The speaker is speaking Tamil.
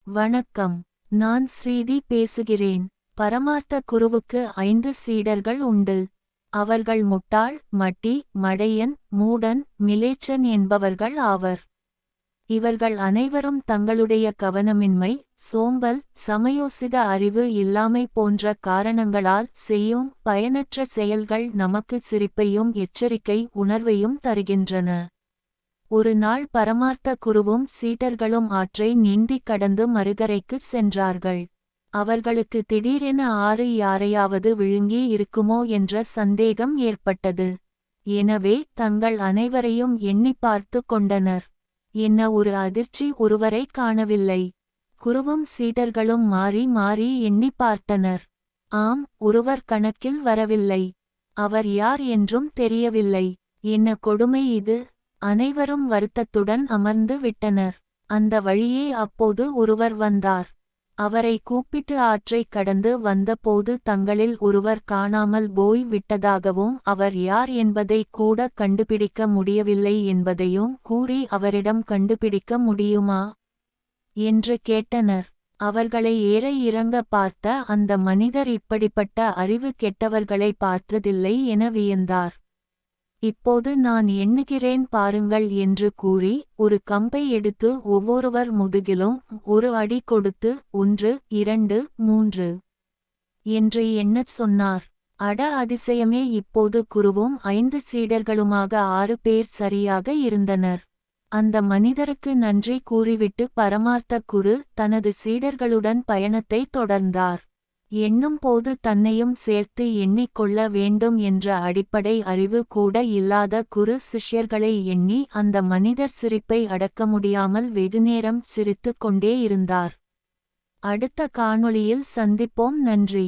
வணக்கம். நான் ஸ்ரீதி பேசுகிறேன். பரமார்த்த குருவுக்கு 5 சீடர்கள் உண்டு. அவர்கள் முட்டாள், மட்டி, மடையன், மூடன், மிலேச்சன் என்பவர்கள் ஆவர். இவர்கள் அனைவரும் தங்களுடைய கவனமின்மை, சோம்பல், சமயோசித அறிவு இல்லாமை போன்ற காரணங்களால் செய்யும் பயனற்ற செயல்கள் நமக்கு சிரிப்பையும் எச்சரிக்கை உணர்வையும் தருகின்றன. ஒரு நாள் பரமார்த்த குருவும் சீடர்களும் ஆற்றை நீந்திக் கடந்து மறுகரைக்குச் சென்றார்கள். அவர்களுக்கு திடீரென ஆறு யாரையாவது விழுங்கி இருக்குமோ என்ற சந்தேகம் ஏற்பட்டது. எனவே தங்கள் அனைவரையும் எண்ணிப் பார்த்து கொண்டனர். என்ன ஒரு அதிர்ச்சி, ஒருவரை காணவில்லை. குருவும் சீடர்களும் மாறி மாறி எண்ணிப் பார்த்தனர். ஆம், ஒருவர் கணக்கில் வரவில்லை. அவர் யார் என்றும் தெரியவில்லை. என்ன கொடுமை இது! அனைவரும் வருத்தத்துடன் அமர்ந்து விட்டனர். அந்த வழியே அப்போது ஒருவர் வந்தார். அவரை கூப்பிட்டு ஆற்றைக் கடந்து வந்தபோது தங்களில் ஒருவர் காணாமல் போய் விட்டதாகவும் அவர் யார் என்பதை கூட கண்டுபிடிக்க முடியவில்லை என்பதையும் கூறி அவரிடம் கண்டுபிடிக்க முடியுமா என்று கேட்டனர். அவர்களை ஏற இறங்க பார்த்த அந்த மனிதர் இப்படிப்பட்ட அறிவு கெட்டவர்களை பார்த்ததில்லை என வியந்தார். இப்போது நான் எண்ணுகிறேன் பாருங்கள் என்று கூறி ஒரு கம்பை எடுத்து ஒவ்வொருவர் முதுகிலும் ஒரு அடி கொடுத்து 1 2 3 என்று எண்ணச் சொன்னார். அட அதிசயமே! இப்போது குருவும் 5 சீடர்களுமாக 6 பேர் சரியாக இருந்தனர். அந்த மனிதருக்கு நன்றி கூறிவிட்டு பரமார்த்த குரு தனது சீடர்களுடன் பயணத்தை தொடர்ந்தார். எண்ணும் போது தன்னையும் சேர்த்து எண்ணிக்கொள்ள வேண்டும் என்ற அடிப்படை அறிவு கூட இல்லாத குரு சிஷ்யர்களை எண்ணி அந்த மனிதர் சிரிப்பை அடக்க முடியாமல் வெகுநேரம் சிரித்துக் கொண்டே இருந்தார். அடுத்த காணொளியில் சந்திப்போம். நன்றி.